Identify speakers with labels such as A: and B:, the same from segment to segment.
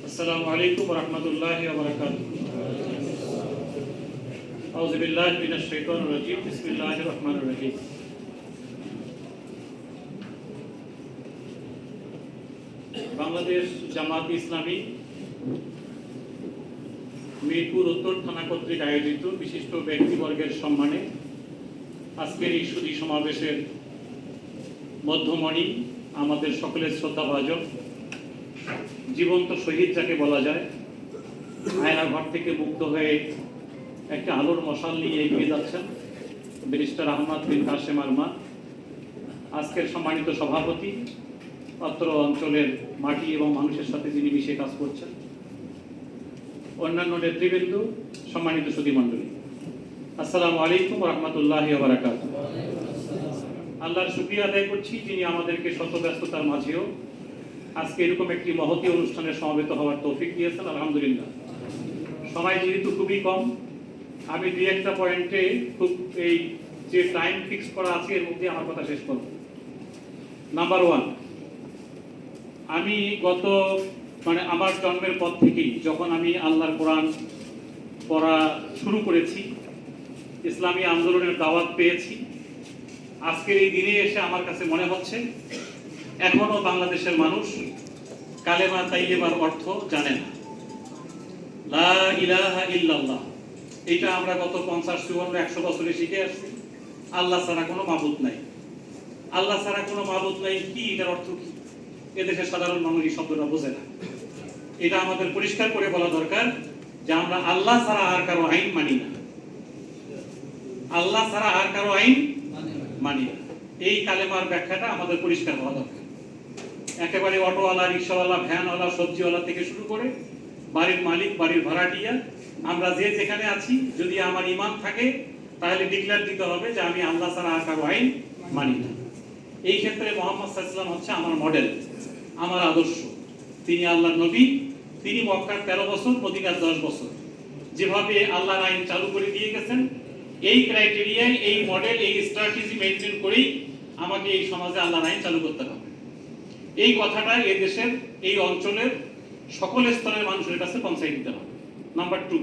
A: আসসালামু আলাইকুম ওয়া রাহমাতুল্লাহি ওয়া বারাকাতুহু। আউযু বিল্লাহি মিনাশ শাইতানির রাজীম। বিসমিল্লাহির রহমানির রহিম। বাংলাদেশ জামাত ইসলামী মিরপুর উত্তর থানা কর্তৃক আয়োজিত বিশিষ্ট ব্যক্তিবর্গের সম্মানে আজকের এই সুধী সমাবেশের মধ্যমণি, আমাদের সকলের শ্রদ্ধাভাজন জীবন্ত শহীদ যাকে বলা যায়, আয়নাঘর থেকে মুক্ত হয়ে একটা আলোর মশাল নিয়ে এগিয়ে যাচ্ছেন ব্যারিস্টার আহমদ বিন কাসেম আরমান। আজকের সম্মানিত সভাপতি, অত্র অঞ্চলের মাটি এবং মানুষের সাথে যিনি মিশে কাজ করছেন, অন্যান্য নেতৃবৃন্দ, সম্মানিত সুধীমণ্ডলী, আসসালামু আলাইকুম ওয়া রাহমাতুল্লাহি ওয়া বারাকাতুহু। আল্লাহর শুকরিয়া আদায় করছি যিনি আমাদেরকে শত ব্যস্ততার মাঝেও আজকে এরকম একটি মহতী অনুষ্ঠানে সমবেত হওয়ার তৌফিক দিয়েছেন। আলহামদুলিল্লাহ। সময় যেহেতু খুবই কম, আমি দুই একটা পয়েন্টে খুব এই যে টাইম ফিক্স করা আছে এর মধ্যে আমার কথা শেষ করব। নাম্বার 1, আমি আমার জন্মের পর থেকেই যখন আমি আল্লাহর কোরআন পড়া শুরু করেছি, ইসলামী আন্দোলনের দাওয়াত পেয়েছি, আজকের এই দিনে এসে আমার কাছে মনে হচ্ছে এখনো বাংলাদেশের মানুষ কালেমা তাইয়্যিবার অর্থ জানে না। লা ইলাহা ইল্লাল্লাহ, এটা আমরা গত 50, 54, 100 বছরে শিখে আসছি। আল্লাহ ছাড়া কোনো মাবুদ নাই। আল্লাহ ছাড়া কোনো মাবুদ নাই কি, এটার অর্থ কি? এদেশের সাধারণ মানুষ এই শব্দটা বোঝে না। এটা আমাদের পরিষ্কার করে বলা দরকার যে আমরা আল্লাহ ছাড়া আর কারো আইন মানি না। আল্লাহ ছাড়া আর কারো আইন মানি না। এই কালেমার ব্যাখ্যাটা আমাদের পরিষ্কার হওয়া দরকার। একেবারে অটোওয়ালা, রিক্সাওয়ালা, ভ্যানওয়ালা, সবজিওয়ালা থেকে শুরু করে বাড়ির মালিক, বাড়ির ভাড়াটিয়া, আমরা যে যেখানে আছি, যদি আমার ঈমান থাকে তাহলে ডিক্লেয়ার দিতে হবে যে আমি আল্লাহ ছাড়া আর কারো আইন মানি না। এই ক্ষেত্রে মুহাম্মদ সাল্লাল্লাহু আলাইহি ওয়াসাল্লাম হচ্ছে আমার মডেল, আমার আদর্শ। তিনি আল্লাহর নবী, তিনি মক্কার 13 বছর, মদিনার 10 বছর যেভাবে আল্লাহর আইন চালু করে দিয়ে গেছেন, এই ক্রাইটেরিয়ায়, এই মডেল, এই স্ট্র্যাটেজি মেইনটেইন করেই আমাকে এই সমাজে আল্লাহর আইন চালু করতে হবে। এই কথাটা এই দেশের, এই অঞ্চলের সকল স্তরের মানুষের কাছে পৌঁছে দিতে হবে। নাম্বার 2,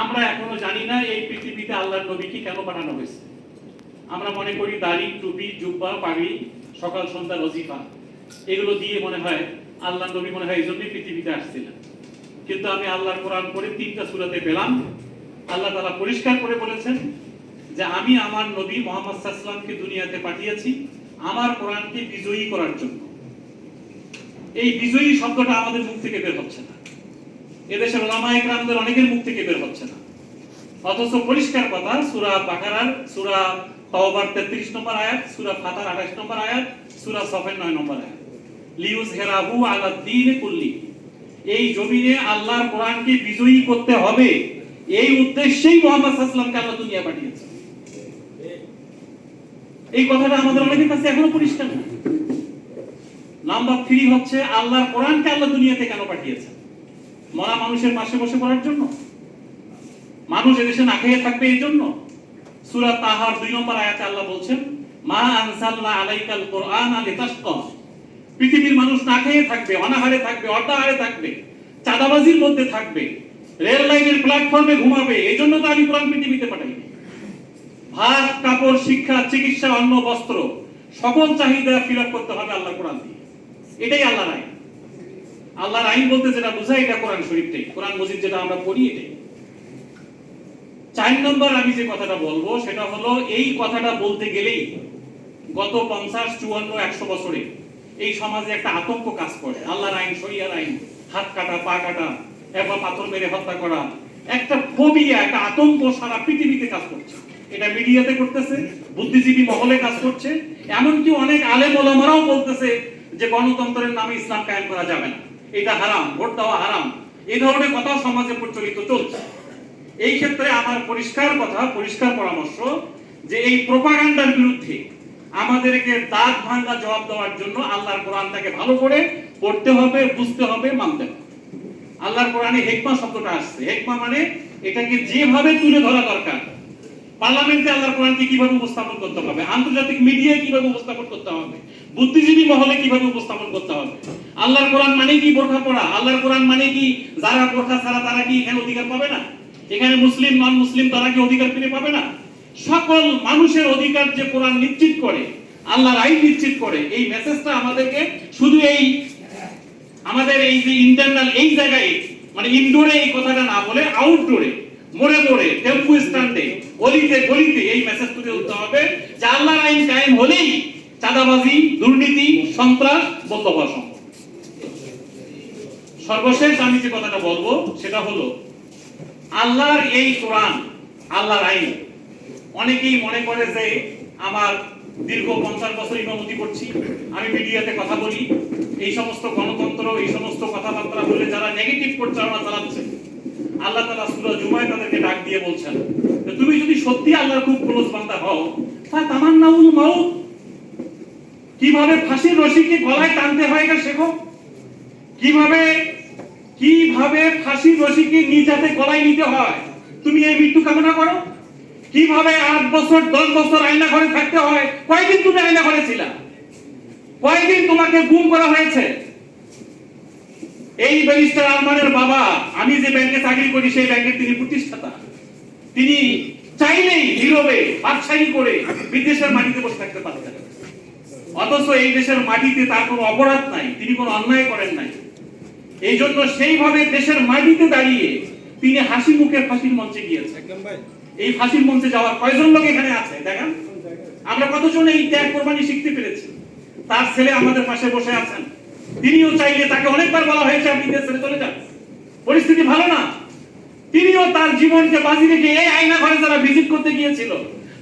A: আমরা এখনো জানি না এই পৃথিবীতে আল্লাহর নবীকে কেন পাঠানো হয়েছে। আমরা মনে করি দাড়ি, টুপি, জুব্বা, পাগড়ি, সকাল সন্ধ্যা ওজিফা, এগুলো দিয়ে মনে হয় আল্লাহর নবী মনে হয় এই জন্যই পৃথিবীতে আসছিলেন। কিন্তু আমি আল্লাহর কোরআন পড়ে 3টা সূরাতে পেলাম আল্লাহ তাআলা পরিষ্কার করে বলেছেন যে আমি আমার নবী মুহাম্মদ সাল্লাল্লাহু আলাইহি ওয়াসাল্লামকে দুনিয়াতে পাঠিয়েছি আমার কোরআনকে বিজয়ী করার জন্য। এই বিজয়ী শব্দটা আমাদের মুখ থেকে বের হচ্ছে না, এদেশের উলামায়ে কেরামদের অনেকের মুখ থেকে বের হচ্ছে না। অথচ পরিষ্কার কথা, সূরা বাকারার, সূরা তাওবার 33 নম্বর আয়াত, সূরা ফাতার 28 নম্বর আয়াত, সূরা সফের 9 নম্বর আয়াত, লিউযহিরাহু আলাদ দীন কুল্লি, এই জমিনে আল্লাহর কোরআনকে বিজয়ী করতে হবে, এই উদ্দেশ্যেই মুহাম্মদ সাল্লাল্লাহু আলাইহি ওয়াসাল্লামকে আল্লাহ দুনিয়া পাঠিয়েছেন। এই কথাটা আমাদের অনেকের কাছে এখনো পরিষ্কার না। নাম্বার 3 হচ্ছে আল্লাহর কোরআনকে আল্লাহ দুনিয়াতে কেন পাঠিয়েছেন? মরা মানুষের পাশে বসে পড়ার জন্য? মানুষ এদেশে না খেয়ে থাকবে এই জন্য? সূরা তাহার 2 নম্বর আয়াতে আল্লাহ বলছেন, মা আনসালনা আলাইকাল কুরআনা লিতাশকা, পৃথিবীর মানুষ না খেয়ে থাকবে, অনাহারে থাকবে, অর্ধাহারে থাকবে, চাঁদাবাজির মধ্যে থাকবে, রেল লাইনের প্ল্যাটফর্মে ঘুমাবে, এই জন্য তো আমি কোরআন পৃথিবীতে পাঠাইনি। ভাত, কাপড়, শিক্ষা, চিকিৎসা, অন্ন, বস্ত্র, সকল চাহিদা ফিল আপ করতে হবে আল্লাহর কোরআন দিয়ে। এটাই আল্লাহর আইন। আল্লাহর আইন বলতে যেটা বোঝায় এটা কোরআন শরীফটাই, কোরআন মজিদ যেটা আমরা পড়ি এটাই। 4 নম্বর আমি যে কথাটা বলবো সেটা হলো, এই কথাটা বলতে গেলেই গত 50, 54, 100 বছরে এই সমাজে একটা আতঙ্ক কাজ করে। আল্লাহর আইন, শরিয়ার আইন, হাত কাটা, পা কাটা, একবার পাথর মেরে হত্যা করা, একটা ফোবিয়া, একটা আতঙ্ক সারা পৃথিবীতে কাজ করছে। এটা মিডিয়াতে করতেছে, বুদ্ধিজীবী মহলে কাজ করছে, এমনকি অনেক আলেম ওলামারাও বলতেছে যে গণতন্ত্রের নামে ইসলাম কায়েম করা যাবে না, এটা হারাম, ভোট দেওয়া হারাম, এই ধরনের কথা সমাজে প্রচলিত চলছে। এই ক্ষেত্রে আমার পরিষ্কার কথা, পরিষ্কার পরামর্শ যে এই প্রোপাগান্ডার বিরুদ্ধে আমাদেরকে দাঁত ভাঙা জবাব দেওয়ার জন্য আল্লাহর কোরআনটাকে ভালো করে পড়তে হবে, বুঝতে হবে, মানতে হবে। আল্লাহর কোরআনে হিকমা শব্দটা আসছে। হিকমা মানে এটাকে যেভাবে তুলে ধরা দরকার, পার্লামেন্টে আল্লাহর কোরআনকে কিভাবে উপস্থাপন করতে হবে, আন্তর্জাতিক মিডিয়ায় কিভাবে উপস্থাপন করতে হবে, বুদ্ধিজীবী মহলে কিভাবে উপস্থাপন করতে হবে। আল্লাহর কোরআন মানে কি বোরখা পরা, আল্লাহর কোরআন মানে কি যারা বোরখা ছাড়া তারা কি এখানে অধিকার পাবে না, এখানে মুসলিম নন মুসলিম তারা কি অধিকার ফিরে পাবে না। সকল মানুষের অধিকার যে কোরআন নিশ্চিত করে, আল্লাহর আইন নিশ্চিত করে, এই মেসেজটা আমাদেরকে শুধু এই আমাদের এই যে ইন্টারনাল এই জায়গায় মানে ইনডোরে এই কথাটা না বলে আউটডোরে, মোড়ে মোড়ে, টেম্পু স্ট্যান্ডে, গলিতে গলিতে এই মেসেজ তুলে ধরতে হবে যে আল্লাহর আইন কায়েম হলেই চাঁদাবাজি, দুর্নীতি, সন্ত্রাস বন্ধ হওয়া সম্ভব। সর্বশেষ আমি যে কথাটা বলবো সেটা হলো আল্লাহর এই কোরআন, আল্লাহর আইন। অনেকেই মনে করে যে আমার দীর্ঘ 50 বছর ইমামতি করছি, আমি মিডিয়াতে কথা বলি, এই সমস্ত গণতন্ত্র, এই সমস্ত কথাবার্তা বলে যারা নেগেটিভ প্রচারণা চালাচ্ছে, আল্লাহ তাআলা সূরা জুমায় তাদেরকে ডাক দিয়ে বলছেন যে তুমি যদি সত্যি আল্লাহর খুব ক্লোজ বান্দা হও, তা তামান্নাউল মাউত, কিভাবে ফাঁসির রশিকে গলায় টানতে হয় এটা শেখো, কিভাবে কিভাবে ফাঁসির রশিকে নিজ হাতে গলায় নিতে হয় তুমি এই মৃত্যু কামনা করো, কিভাবে 8 বছর 10 বছর আয়না ঘরে থাকতে হয়, কয়দিন তুমি আয়না ঘরে ছিলা, কয়দিন তোমাকে গুম করা হয়েছে। এই ব্যারিস্টার আরমানের বাবা, আমি যে ব্যাংকে চাকরি করি সেই ব্যাংকের তিনি প্রতিষ্ঠাতা, তিনি চাইলেই নীরবে বাদশাহী করে বিদেশের মাটিতে বসে থাকতে পারতেন, অথচ এই দেশের মাটিতে তার কোনো অপরাধ নাই, তিনি কোনো অন্যায় করেন নাই। এই জন্য সেইভাবে দেশের মাটিতে দাঁড়িয়ে তিনি হাসি মুখে ফাঁসির মঞ্চে গিয়েছেন। এই ফাঁসির মঞ্চে যাওয়ার কয়জন লোক এখানে আছে দেখেন, আমরা কতজন এই ত্যাগ কোরবানি শিখতে পেরেছি। তার ছেলে আমাদের পাশে বসে আছেন, তিনিও চাইলে, তাকে অনেকবার বলা হয়েছে আপনি দেশ ছেড়ে চলে যান, পরিস্থিতি ভালো না, তিনিও তার জীবনকে বাজি রেখে এই আয়না ঘরে যারা ভিজিট করতে গিয়েছিল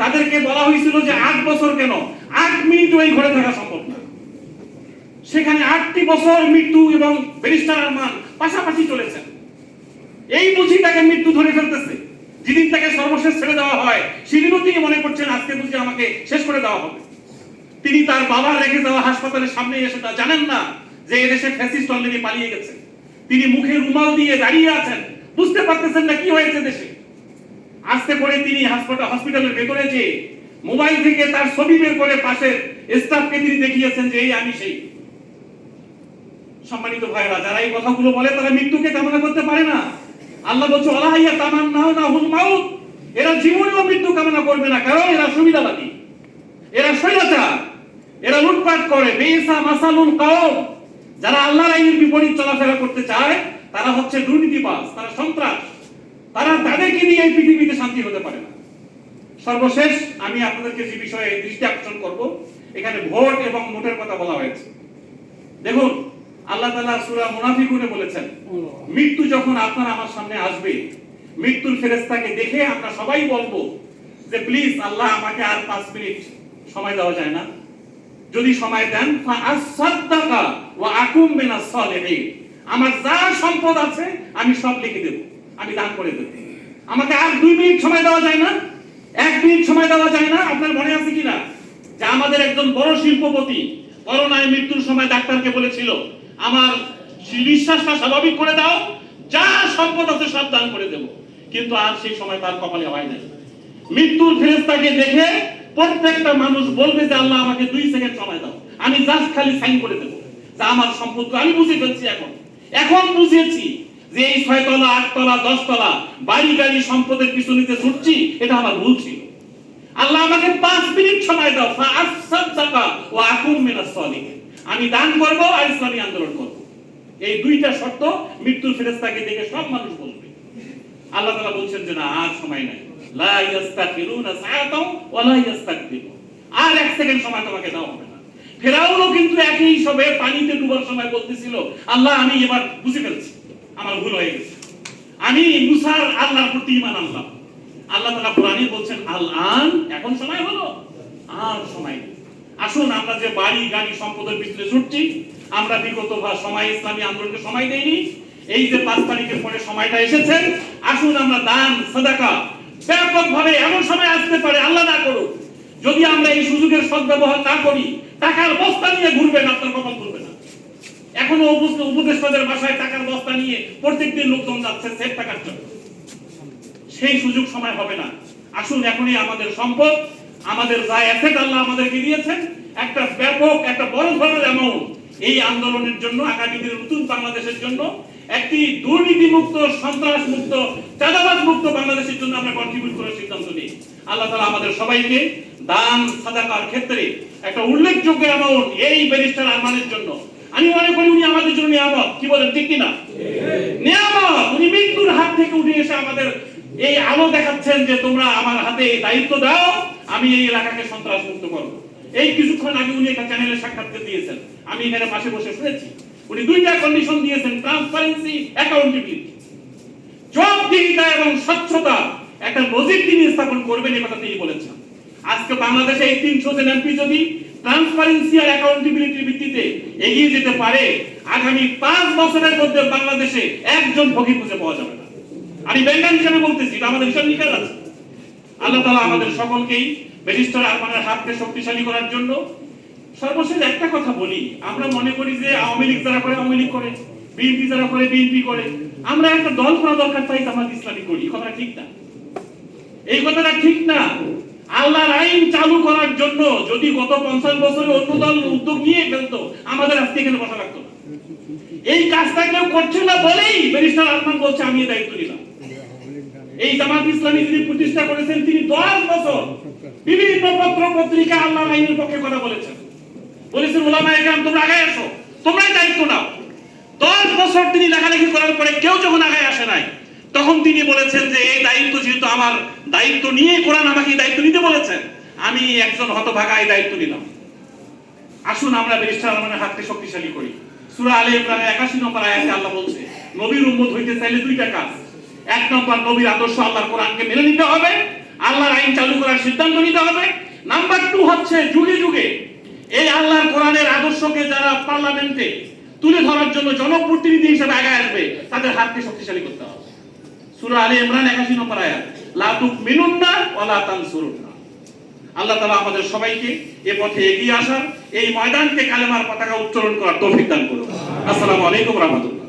A: তাদেরকে বলা হয়েছিল যে 8 বছর কেন, 8 মিনিট ওই ঘরে থাকা সম্ভব না, সেখানে 8টি বছর মৃত্যু এবং ব্যারিস্টার আরমান পাশাপাশি চলেছেন। এই বুঝি তাকে মৃত্যু ধরে ফেলতেছে, যেদিন তাকে সর্বশেষ ছেড়ে দেওয়া হয় সেদিনও তিনি মনে করছেন আজকে বুঝি আমাকে শেষ করে দেওয়া হবে। তিনি তার বাবা রেখে যাওয়া হাসপাতালের সামনে এসে তা জানেন না যে এদেশে ফ্যাসিস্ট অলরেডি পালিয়ে গেছে, তিনি মুখে রুমাল দিয়ে দাঁড়িয়ে আছেন, বুঝতে পারতেছেন না কি হয়েছে দেশে। আস্তে করে তিনি হসপিটালের ভেতরে যে মোবাইল থেকে তার ছবি বের করে পাশের স্টাফকে তিনি দেখিয়েছেন যে এই আমি সেই। সম্মানিত ভাইরা, যারা এই কথাগুলো বলে তারা মৃত্যুকে কামনা করতে পারে না। আল্লাহ বলছে ওয়ালাইয়া তামান্নাউনাহুল মাউত, এরা জীবনেও মৃত্যু কামনা করবে না, কারণ এরা সুবিধাবাদী, এরা স্বৈরাচার, এরা লুটপাট করে। বিইসা মাসালুল কওম, যারা আল্লাহর আইনের বিপরীত চলাফেরা করতে চায় তারা হচ্ছে দুর্নীতিবাজ, তারা সন্ত্রাস, তারা তাদেরকে নিয়ে এই পৃথিবীতে শান্তি হতে পারে না। সর্বশেষ আমি আপনাদেরকে যে বিষয়ে দৃষ্টি আকর্ষণ করব, এখানে ভোট এবং নোটের কথা বলা হয়েছে। দেখুন আল্লাহ তাআলা সূরা মুনাফিকুনে বলেছেন মৃত্যু যখন আপনার আমার সামনে আসবে, মৃত্যুর ফেরেশতাকে দেখে আমরা সবাই বলবো যে প্লিজ আল্লাহ আমাকে আর 5 মিনিট সময় দেওয়া যায় না, যদি সময় দেন ফাআসাদদাকা ওয়া আকুম মিনাস সালিহিন, আমার যা সম্পদ আছে আমি সব লিখে দেব, আমি দান করে দেব, আমাকে আর 2 মিনিট সময় দেওয়া যায় না, 1 মিনিট সময় দেওয়া যায় না। আপনার মনে আছে কিনা যে আমাদের একজন বড় শিল্পপতি করোনায় মৃত্যুর সময় ডাক্তারকে বলেছিল আমার নিঃশ্বাসটা স্বাভাবিক করে দাও, যা সম্পদ আছে সব দান করে দেব, কিন্তু আর সেই সময় তার কপালে হয় নাই। মৃত্যুর ফেরেশতাকে দেখে প্রত্যেকটা মানুষ বলবে যে আল্লাহ আমাকে 2 সেকেন্ড সময় দাও, আমি জাস্ট খালি সাইন করে দেব যে আমার সম্পদ। আমি বুঝে ফেলছি, এখন বুঝেছি যে এই 6 তলা 8 তলা 10 তলা বাড়ি গাড়ি সম্পদের পিছনিতে ছুটছি, এটা আমার ভুল ছিল। আল্লাহ আমাকে 5 মিনিট সময় দাও, ফাআসাদদাকা ওয়া আকুম মিনাস সালিহিন, আমি দান করব আর ইসলামী আন্দোলন করব। এই 2টা শর্ত মৃত্যুর ফেরেশতাকে দেখে সব মানুষ বলবে। আল্লাহ তাআলা বলছেন যে না, আর সময় নাই, লা ইস্তাখিরুনা সাআতাও ওয়া লা ইস্তাকবিরুন, আর 1 সেকেন্ড সময় তোমাকে দেওয়া হবে না। ফেরাউনও কিন্তু একই সবে পানিতে ডুবার সময় বলতেছিল আল্লাহ আমি এবার বুঝে ফেলছি আমার ভুল হয়ে গেছে, আমি মুসার আল্লাহর প্রতি ঈমান আনলাম। আল্লাহ তাআলা কোরআনে বলছেন আল আন, এখন সময় হলো, আর সময় নেই। আসুন আমরা যে বাড়ি গাড়ি সম্পদের পিছনে ছুটছি, আমরা বিগত সময় ইসলামী আন্দোলনকে সময় দেইনি, এই যে 5 তারিখের পরে সময়টা এসেছে, আসুন আমরা দান সাদাকা ব্যাপকভাবে, এমন সময় আসতে পারে আল্লাহ না করুক, যদি আমরা এই সুযোগের সদ্ব্যবহার না করি, টাকার বস্তা নিয়ে ঘুরবেন, আপনার কপাল খুলবে না। এখনো উপদেষ্টাদের বাসায় টাকার বস্তা নিয়ে প্রত্যেকদিন লোকজন যাচ্ছে সেফ টাকার জন্য, সেই সুযোগ সময় হবে না। আসুন এখনই আমাদের সম্পদ, আমাদের যা অ্যাসেট আল্লাহ আমাদেরকে দিয়েছেন, একটা ব্যাপক একটা বড় ধরনের অ্যামাউন্ট এই আন্দোলনের জন্য, আগামী দিনের নতুন বাংলাদেশের জন্য, একটি দুর্নীতিমুক্ত, সন্ত্রাস মুক্ত, চাঁদাবাজ মুক্ত বাংলাদেশের জন্য আমরা কন্ট্রিবিউট করার সিদ্ধান্ত নিই। আল্লাহ তাআলা আমাদের সবাইকে দান সাদাকার ক্ষেত্রে একটা উল্লেখযোগ্য অ্যামাউন্ট এই ব্যারিস্টার আরমানের জন্য, আমি মনে করি উনি আমাদের জন্য নিয়ামত। কি বলেন, ঠিক কিনা? নিয়ামত। উনি মৃত্যুর হাত থেকে উঠে এসে আমাদের এই আলো দেখাচ্ছেন যে তোমরা আমার হাতে এই দায়িত্ব দাও, আমি এই এলাকাকে সন্ত্রাস মুক্ত করবো। এই কিছুক্ষণ আগে উনি একটা চ্যানেলে সাক্ষাৎকার দিয়েছেন, আমি এখানে পাশে বসে শুনেছি। উনি দুইটা কন্ডিশন দিয়েছেন, ট্রান্সপারেন্সি, অ্যাকাউন্টেবিলিটি, জবাবদিহিতা এবং স্বচ্ছতা, একটা নজির তিনি স্থাপন করবেন, এই কথা তিনি বলেছেন। আজকে বাংলাদেশে এই 300 জন এমপি যদি ট্রান্সপারেন্সি আর অ্যাকাউন্টেবিলিটির ভিত্তিতে এগিয়ে যেতে পারে, আগামী 5 বছরের মধ্যে বাংলাদেশে একজন ফকির খুঁজে পাওয়া যাবে না। আমি ব্যাংকার হিসেবে বলতেছি, এটা আমাদের হিসাব নিকাশ আছে। আল্লাহ তাআলা আমাদের সকলকেই ব্যারিস্টার আরমানের হাতকে শক্তিশালী করার জন্য। সর্বশেষ একটা কথা বলি, আমরা মনে করি যে আওয়ামী লীগ যারা করে আওয়ামী লীগ করে, বিএনপি যারা করে বিএনপি করে, আমরা একটা দল করা দরকার তাই জামাত ইসলামী করি। এই কথাটা ঠিক না, এই কথাটা ঠিক না। আল্লাহর আইন চালু করার জন্য যদি গত 50 বছরে অন্য দল উদ্যোগ নিয়ে ফেলতো, আমাদের আজকে এখানে বসা লাগতো না। এই কাজটা কেউ করছে না বলেই ব্যারিস্টার আরমান বলছে আমি এই দায়িত্ব নিলাম। এই জামাত ইসলামী যিনি প্রতিষ্ঠা করেছেন, তিনি 10 বছর বিভিন্ন পত্র পত্রিকা আল্লাহর আইনের পক্ষে কথা বলেছেন, বলেছেন উলামায়ে কেরাম তোমরা আগায় আসো, তোমরাই দায়িত্ব নাও। 10 বছর তিনি লেখালেখি করার পরে কেউ যখন আগায় আসে নাই, তখন তিনি বলেছেন যে এই দায়িত্ব যেহেতু আমার, দায়িত্ব নিয়ে কোরআন আমাকে দায়িত্ব নিতে বলেছেন, আমি একজন হতভাগা এই দায়িত্ব নিলাম। আসুন আমরা ব্যারিস্টার আরমানের হাতকে শক্তিশালী করি। সূরা আলে ইমরানের 81 নম্বর আয়াতে আল্লাহ বলছে, নবীর উম্মত হইতে চাইলে দুইটা কাজ। 1 নম্বর, নবীর আদর্শ আল্লাহর কোরআনকে মেনে নিতে হবে, আল্লাহর আইন চালু করার সিদ্ধান্ত নিতে হবে। নাম্বার 2 হচ্ছে যুগে যুগে এই আল্লাহর কোরআনের আদর্শকে যারা পার্লামেন্টে তুলে ধরার জন্য জনপ্রতিনিধি হিসেবে আগে আসবে, তাদের হাতকে শক্তিশালী করতে হবে। সূরা আলে ইমরান 81 নম্বর আয়াত, লা তুমিনুন্না ওয়া লা তানসুরুন্না। আল্লাহ তাআলা আমাদের সবাইকে এই পথে এগিয়ে আসার, এই ময়দানকে কালেমার পতাকা উত্তোলন করার তৌফিক দান করুন। আসসালামু আলাইকুম ওয়া রাহমাতুল্লাহ।